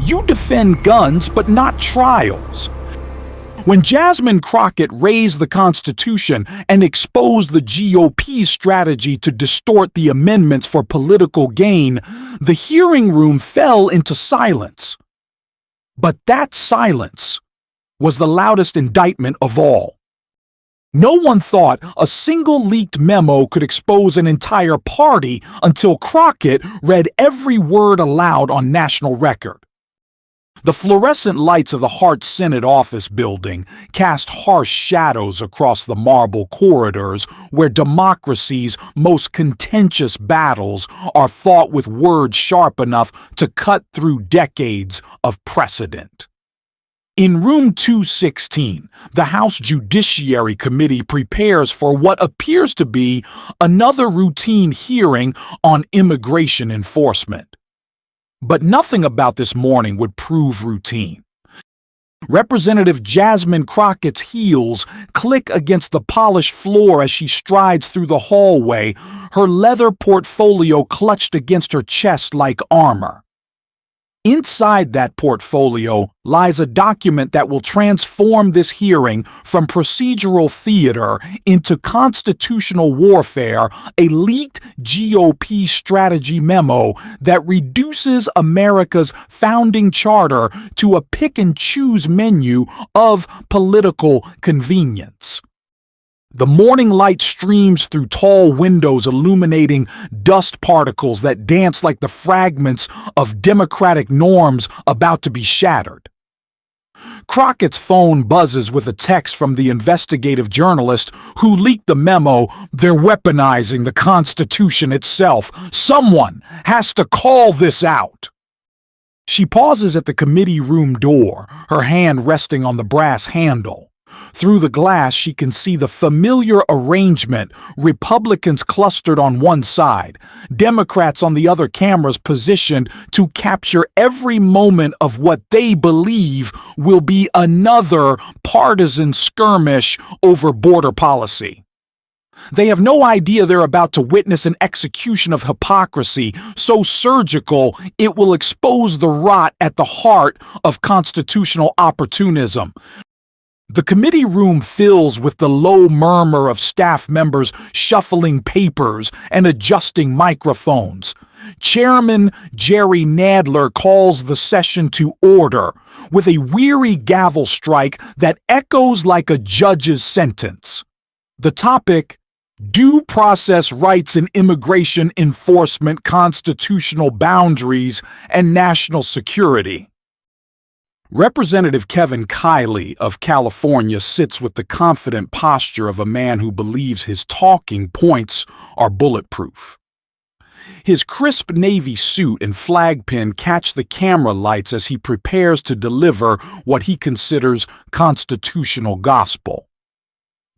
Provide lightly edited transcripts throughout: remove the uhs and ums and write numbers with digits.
You defend guns, but not trials. When Jasmine Crockett raised the Constitution and exposed the GOP's strategy to distort the amendments for political gain, the hearing room fell into silence. But that silence was the loudest indictment of all. No one thought a single leaked memo could expose an entire party until Crockett read every word aloud on national record. The fluorescent lights of the Hart Senate office building cast harsh shadows across the marble corridors where democracy's most contentious battles are fought with words sharp enough to cut through decades of precedent. In room 216, the House Judiciary Committee prepares for what appears to be another routine hearing on immigration enforcement. But nothing about this morning would prove routine. Representative Jasmine Crockett's heels click against the polished floor as she strides through the hallway, her leather portfolio clutched against her chest like armor. Inside that portfolio lies a document that will transform this hearing from procedural theater into constitutional warfare, a leaked GOP strategy memo that reduces America's founding charter to a pick-and-choose menu of political convenience. The morning light streams through tall windows illuminating dust particles that dance like the fragments of democratic norms about to be shattered. Crockett's phone buzzes with a text from the investigative journalist who leaked the memo. They're weaponizing the Constitution itself. Someone has to call this out. She pauses at the committee room door, her hand resting on the brass handle. Through the glass, she can see the familiar arrangement, Republicans clustered on one side, Democrats on the other, cameras positioned to capture every moment of what they believe will be another partisan skirmish over border policy. They have no idea they're about to witness an execution of hypocrisy so surgical it will expose the rot at the heart of constitutional opportunism. The committee room fills with the low murmur of staff members shuffling papers and adjusting microphones. Chairman Jerry Nadler calls the session to order with a weary gavel strike that echoes like a judge's sentence. The topic: due process rights in immigration enforcement, constitutional boundaries, and national security. Representative Kevin Kiley of California sits with the confident posture of a man who believes his talking points are bulletproof. His crisp navy suit and flag pin catch the camera lights as he prepares to deliver what he considers constitutional gospel.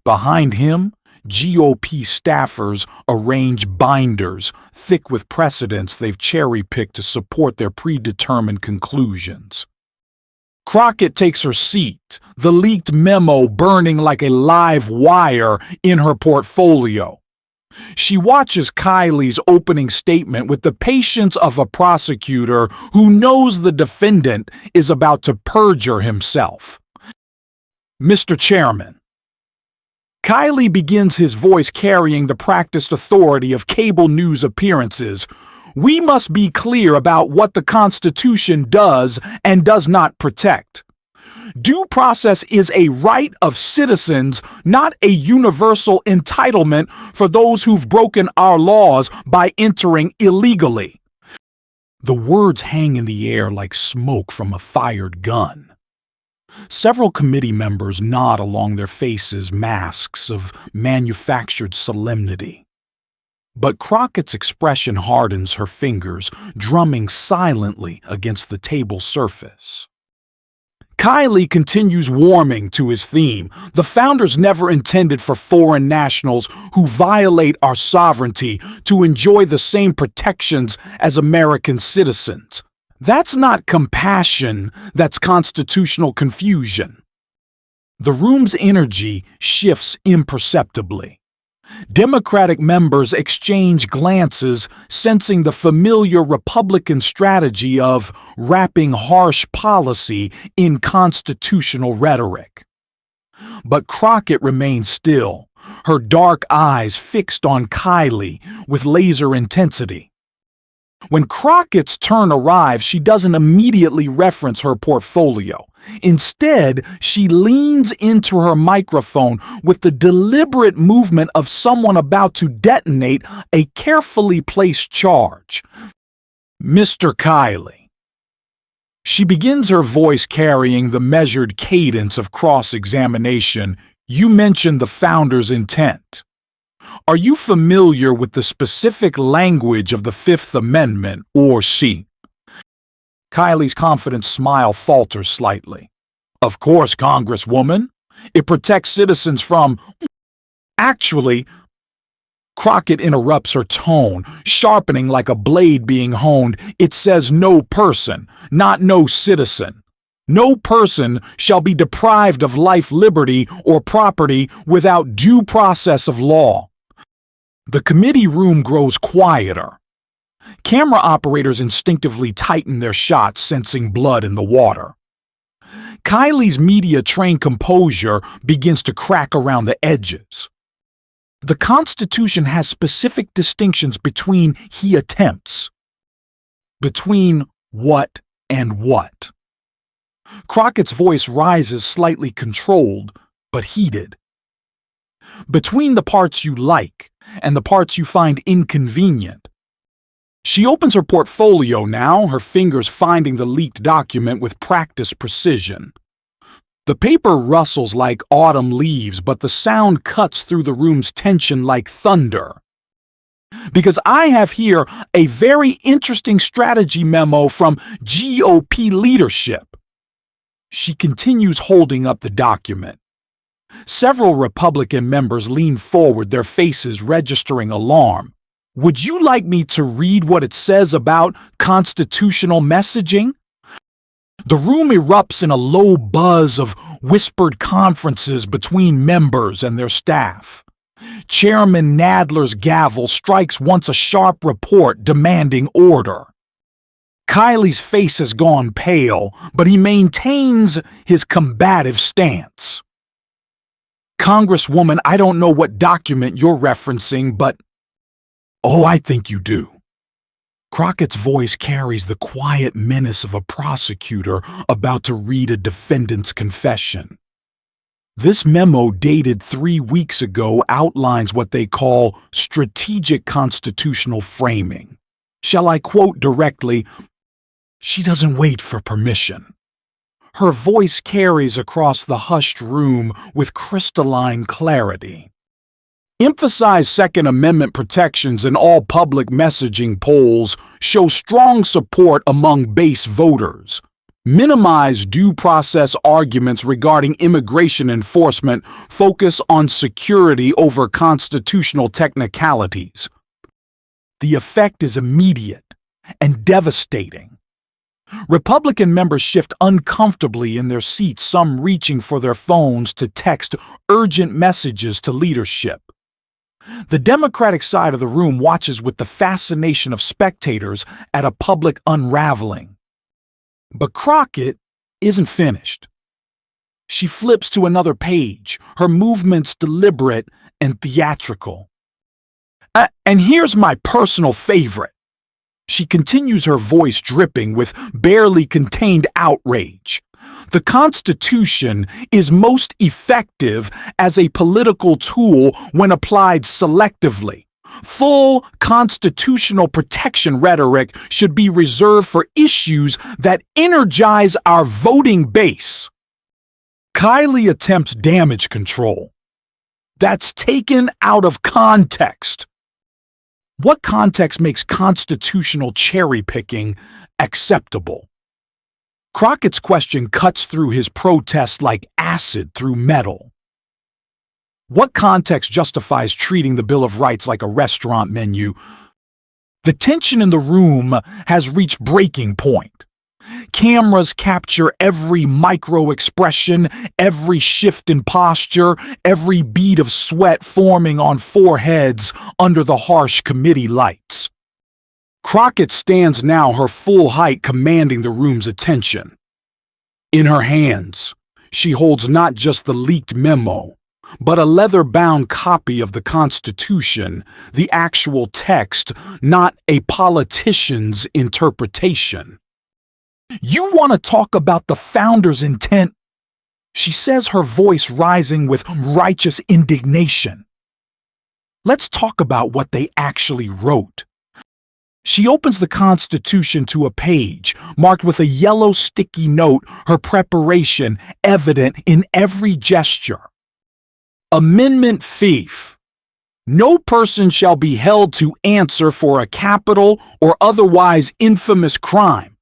Behind him, GOP staffers arrange binders thick with precedents they've cherry-picked to support their predetermined conclusions. Crockett takes her seat, the leaked memo burning like a live wire in her portfolio. She watches Kiley's opening statement with the patience of a prosecutor who knows the defendant is about to perjure himself. Mr. Chairman. Kiley begins, his voice carrying the practiced authority of cable news appearances. We must be clear about what the Constitution does and does not protect. Due process is a right of citizens, not a universal entitlement for those who've broken our laws by entering illegally. The words hang in the air like smoke from a fired gun. Several committee members nod, along their faces masks of manufactured solemnity. But Crockett's expression hardens, her fingers drumming silently against the table surface. Kiley continues warming to his theme. The founders never intended for foreign nationals who violate our sovereignty to enjoy the same protections as American citizens. That's not compassion, that's constitutional confusion. The room's energy shifts imperceptibly. Democratic members exchange glances, sensing the familiar Republican strategy of wrapping harsh policy in constitutional rhetoric. But Crockett remained still, her dark eyes fixed on Kylie with laser intensity. When Crockett's turn arrives, she doesn't immediately reference her portfolio. Instead, she leans into her microphone with the deliberate movement of someone about to detonate a carefully placed charge. Mr. Kiley. She begins, her voice carrying the measured cadence of cross-examination. You mentioned the founder's intent. Are you familiar with the specific language of the Fifth Amendment, or she? Kylie's confident smile falters slightly. Of course, Congresswoman. It protects citizens from... Actually, Crockett interrupts her tone, sharpening like a blade being honed. It says no person, not no citizen. No person shall be deprived of life, liberty, or property without due process of law. The committee room grows quieter. Camera operators instinctively tighten their shots, sensing blood in the water. Kylie's media-trained composure begins to crack around the edges. The Constitution has specific distinctions between he attempts. Between what and what. Crockett's voice rises, slightly controlled, but heated. Between the parts you like and the parts you find inconvenient. She opens her portfolio now, her fingers finding the leaked document with practiced precision. The paper rustles like autumn leaves, but the sound cuts through the room's tension like thunder. Because I have here a very interesting strategy memo from GOP leadership. She continues, holding up the document. Several Republican members lean forward, their faces registering alarm. Would you like me to read what it says about constitutional messaging? The room erupts in a low buzz of whispered conferences between members and their staff. Chairman Nadler's gavel strikes once a sharp report demanding order. Kylie's face has gone pale, but he maintains his combative stance. Congresswoman, I don't know what document you're referencing, but... Oh, I think you do. Crockett's voice carries the quiet menace of a prosecutor about to read a defendant's confession. This memo, dated 3 weeks ago, outlines what they call strategic constitutional framing. Shall I quote directly? She doesn't wait for permission. Her voice carries across the hushed room with crystalline clarity. Emphasize Second Amendment protections in all public messaging. Polls show strong support among base voters. Minimize due process arguments regarding immigration enforcement. Focus on security over constitutional technicalities. The effect is immediate and devastating. Republican members shift uncomfortably in their seats, some reaching for their phones to text urgent messages to leadership. The Democratic side of the room watches with the fascination of spectators at a public unraveling. But Crockett isn't finished. She flips to another page, her movements deliberate and theatrical. And here's my personal favorite. She continues, her voice dripping with barely contained outrage. The Constitution is most effective as a political tool when applied selectively. Full constitutional protection rhetoric should be reserved for issues that energize our voting base. Kylie attempts damage control. That's taken out of context. What context makes constitutional cherry-picking acceptable? Crockett's question cuts through his protest like acid through metal. What context justifies treating the Bill of Rights like a restaurant menu? The tension in the room has reached breaking point. Cameras capture every micro-expression, every shift in posture, every bead of sweat forming on foreheads under the harsh committee lights. Crockett stands now, her full height commanding the room's attention. In her hands, she holds not just the leaked memo, but a leather-bound copy of the Constitution, the actual text, not a politician's interpretation. "You want to talk about the founders' intent?" she says, her voice rising with righteous indignation. "Let's talk about what they actually wrote." She opens the Constitution to a page marked with a yellow sticky note, her preparation evident in every gesture. Amendment Thief. No person shall be held to answer for a capital or otherwise infamous crime,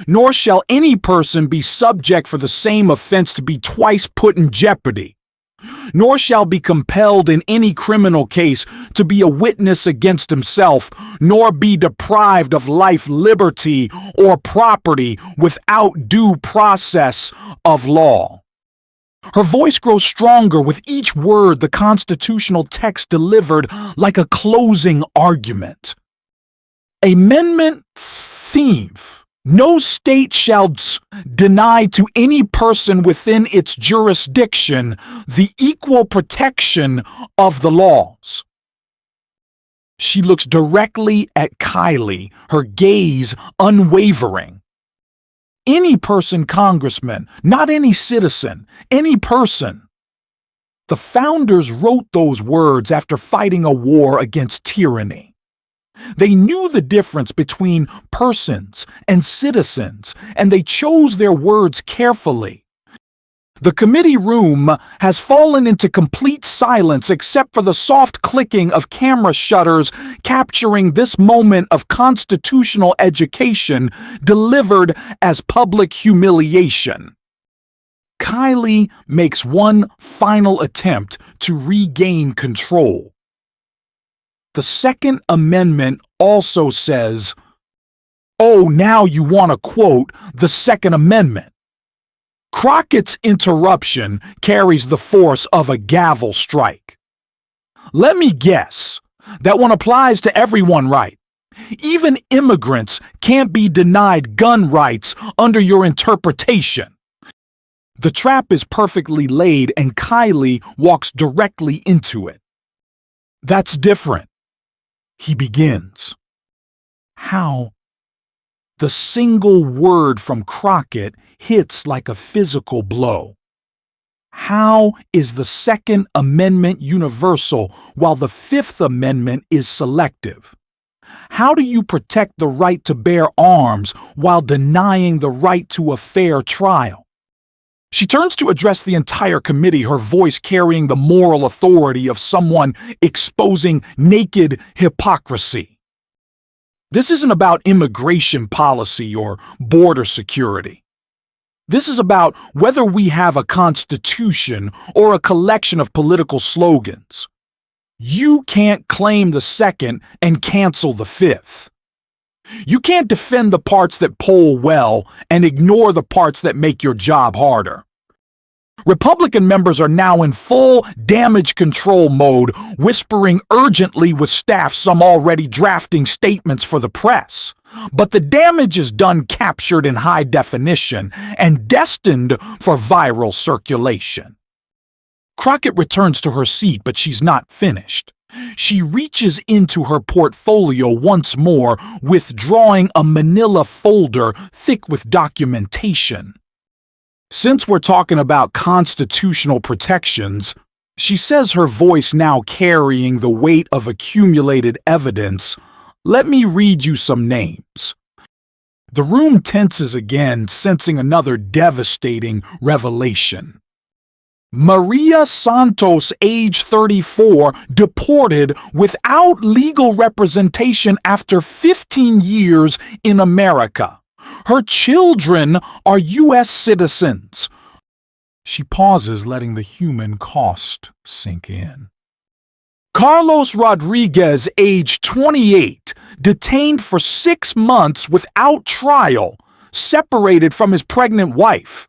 nor shall any person be subject for the same offense to be twice put in jeopardy, nor shall be compelled in any criminal case to be a witness against himself, nor be deprived of life, liberty, or property without due process of law. Her voice grows stronger with each word the constitutional text delivered, like a closing argument. Amendment Thief. No state shall deny to any person within its jurisdiction the equal protection of the laws. She looks directly at Kylie, her gaze unwavering. Any person, Congressman, not any citizen, any person. The founders wrote those words after fighting a war against tyranny. They knew the difference between persons and citizens, and they chose their words carefully. The committee room has fallen into complete silence except for the soft clicking of camera shutters capturing this moment of constitutional education delivered as public humiliation. Kylie makes one final attempt to regain control. The Second Amendment also says, "Oh, now you want to quote the Second Amendment." Crockett's interruption carries the force of a gavel strike. "Let me guess, that one applies to everyone, right? Even immigrants can't be denied gun rights under your interpretation." The trap is perfectly laid and Kylie walks directly into it. "That's different," he begins. How? The single word from Crockett hits like a physical blow. How is the Second Amendment universal while the Fifth Amendment is selective? How do you protect the right to bear arms while denying the right to a fair trial? She turns to address the entire committee, her voice carrying the moral authority of someone exposing naked hypocrisy. This isn't about immigration policy or border security. This is about whether we have a constitution or a collection of political slogans. You can't claim the second and cancel the fifth. You can't defend the parts that poll well and ignore the parts that make your job harder. Republican members are now in full damage control mode, whispering urgently with staff, some already drafting statements for the press. But the damage is done, captured in high definition, and destined for viral circulation. Crockett returns to her seat, but she's not finished. She reaches into her portfolio once more, withdrawing a manila folder thick with documentation. Since we're talking about constitutional protections, she says, her voice now carrying the weight of accumulated evidence, let me read you some names. The room tenses again, sensing another devastating revelation. Maria Santos, age 34, deported without legal representation after 15 years in America. Her children are U.S. citizens. She pauses, letting the human cost sink in. Carlos Rodriguez, age 28, detained for 6 months without trial, separated from his pregnant wife.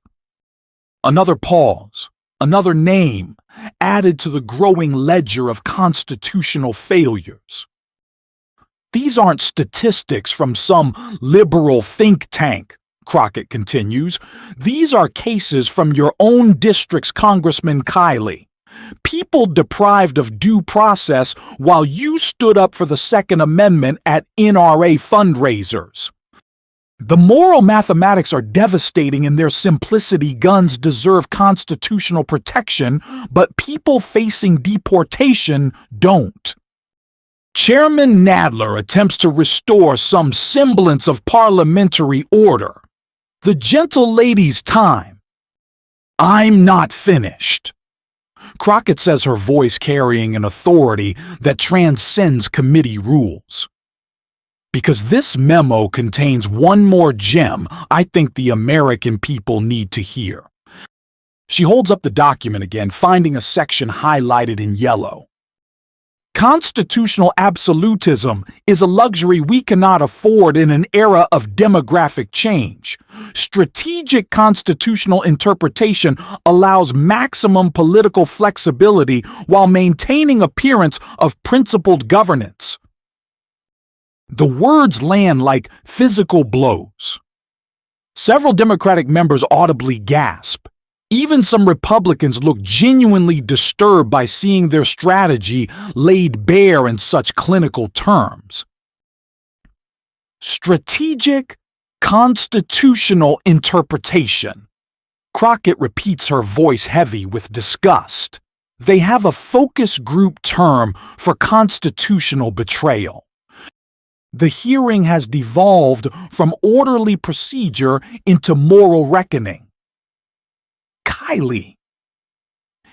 Another pause, another name, added to the growing ledger of constitutional failures. These aren't statistics from some liberal think tank, Crockett continues. These are cases from your own district's Congressman Kiley. People deprived of due process while you stood up for the Second Amendment at NRA fundraisers. The moral mathematics are devastating in their simplicity. Guns deserve constitutional protection, but people facing deportation don't. Chairman Nadler attempts to restore some semblance of parliamentary order. The gentle lady's time. I'm not finished. Crockett says, her voice carrying an authority that transcends committee rules. Because this memo contains one more gem I think the American people need to hear. She holds up the document again, finding a section highlighted in yellow. Constitutional absolutism is a luxury we cannot afford in an era of demographic change. Strategic constitutional interpretation allows maximum political flexibility while maintaining appearance of principled governance. The words land like physical blows. Several Democratic members audibly gasp. Even some Republicans look genuinely disturbed by seeing their strategy laid bare in such clinical terms. Strategic constitutional interpretation. Crockett repeats, her voice heavy with disgust. They have a focus group term for constitutional betrayal. The hearing has devolved from orderly procedure into moral reckoning. Kiley,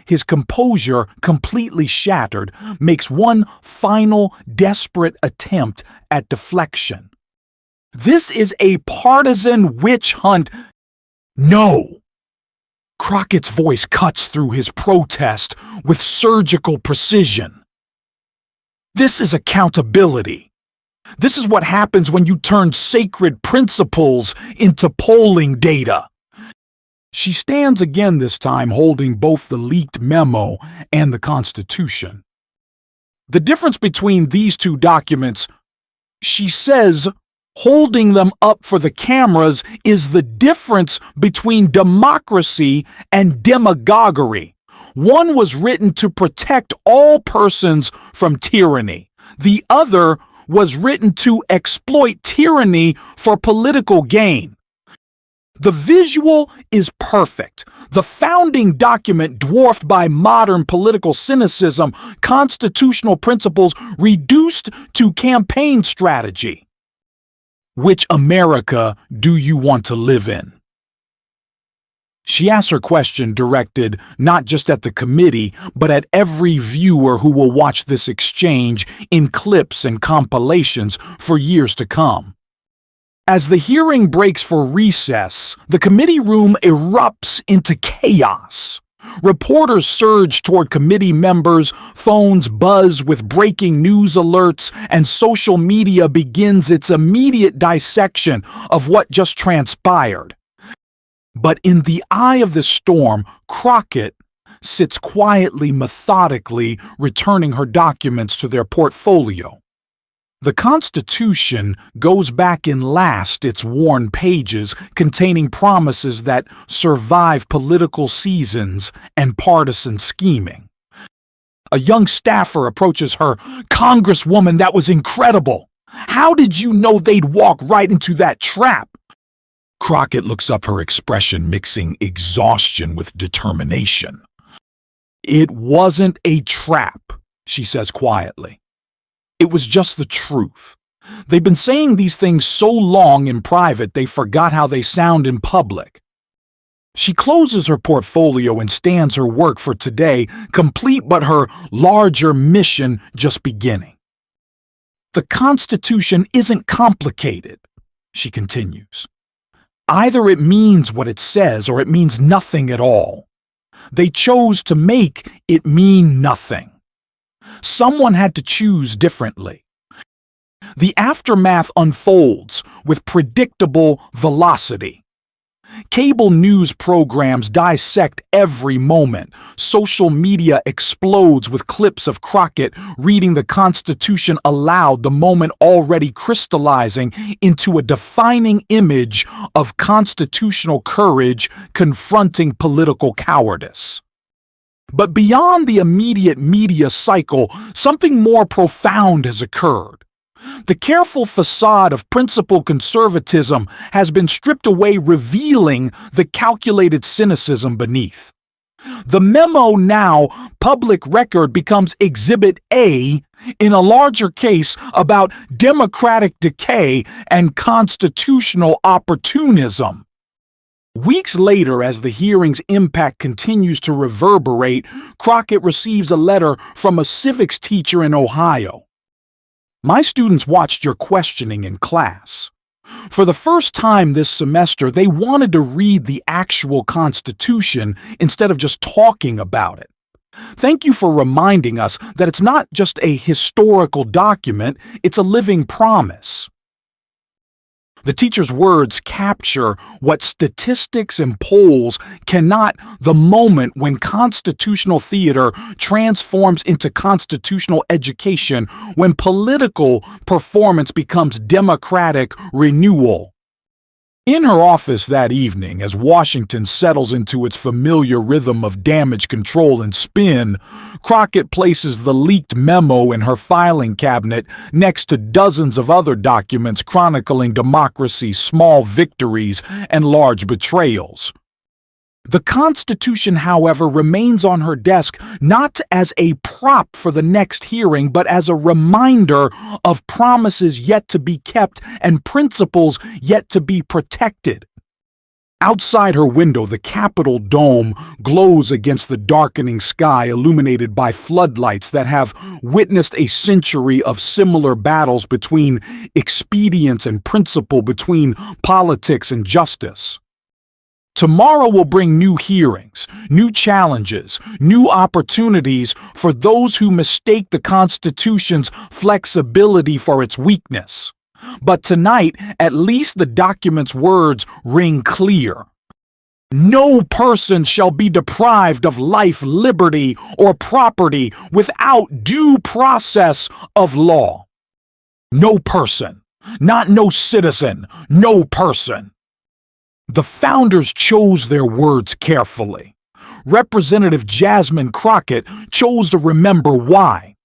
his composure completely shattered, makes one final desperate attempt at deflection. This is a partisan witch hunt. No! Crockett's voice cuts through his protest with surgical precision. This is accountability. This is what happens when you turn sacred principles into polling data. She stands again, this time holding both the leaked memo and the Constitution. The difference between these two documents, she says, holding them up for the cameras, is the difference between democracy and demagoguery. One was written to protect all persons from tyranny. The other was written to exploit tyranny for political gain. The visual is perfect. The founding document dwarfed by modern political cynicism, constitutional principles reduced to campaign strategy. Which America do you want to live in? She asks her question directed not just at the committee, but at every viewer who will watch this exchange in clips and compilations for years to come. As the hearing breaks for recess, the committee room erupts into chaos. Reporters surge toward committee members, phones buzz with breaking news alerts, and social media begins its immediate dissection of what just transpired. But in the eye of the storm, Crockett sits quietly, methodically, returning her documents to their portfolio. The Constitution goes back in last its worn pages containing promises that survive political seasons and partisan scheming. A young staffer approaches her. "Congresswoman, that was incredible. How did you know they'd walk right into that trap?" Crockett looks up, her expression mixing exhaustion with determination. "It wasn't a trap," she says quietly. "It was just the truth. They've been saying these things so long in private they forgot how they sound in public." She closes her portfolio and stands her work for today, complete but her larger mission just beginning. "The Constitution isn't complicated," she continues. "Either it means what it says or it means nothing at all. They chose to make it mean nothing. Someone had to choose differently. The aftermath unfolds with predictable velocity. Cable news programs dissect every moment. Social media explodes with clips of Crockett reading the Constitution aloud, the moment already crystallizing into a defining image of constitutional courage confronting political cowardice. But beyond the immediate media cycle, something more profound has occurred. The careful facade of principled conservatism has been stripped away, revealing the calculated cynicism beneath. The memo, now public record, becomes Exhibit A in a larger case about democratic decay and constitutional opportunism. Weeks later, as the hearing's impact continues to reverberate, Crockett receives a letter from a civics teacher in Ohio. My students watched your questioning in class. For the first time this semester, they wanted to read the actual Constitution instead of just talking about it. Thank you for reminding us that it's not just a historical document, it's a living promise. The teacher's words capture what statistics and polls cannot: the moment when constitutional theater transforms into constitutional education, when political performance becomes democratic renewal. In her office that evening, as Washington settles into its familiar rhythm of damage control and spin, Crockett places the leaked memo in her filing cabinet next to dozens of other documents chronicling democracy's small victories and large betrayals. The Constitution, however, remains on her desk not as a prop for the next hearing, but as a reminder of promises yet to be kept and principles yet to be protected. Outside her window, the Capitol dome glows against the darkening sky, illuminated by floodlights that have witnessed a century of similar battles between expedience and principle, between politics and justice. Tomorrow will bring new hearings, new challenges, new opportunities for those who mistake the Constitution's flexibility for its weakness. But tonight, at least the document's words ring clear. No person shall be deprived of life, liberty, or property without due process of law. No person, not no citizen, no person. The founders chose their words carefully. Representative Jasmine Crockett chose to remember why.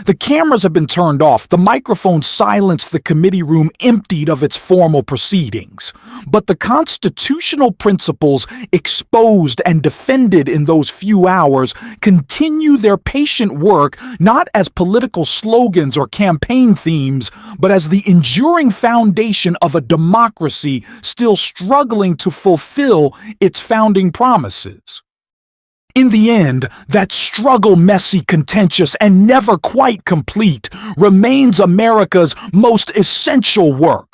The cameras have been turned off, the microphone silenced, the committee room emptied of its formal proceedings. But the constitutional principles exposed and defended in those few hours continue their patient work, not as political slogans or campaign themes, but as the enduring foundation of a democracy still struggling to fulfill its founding promises. In the end, that struggle, messy, contentious, and never quite complete, remains America's most essential work.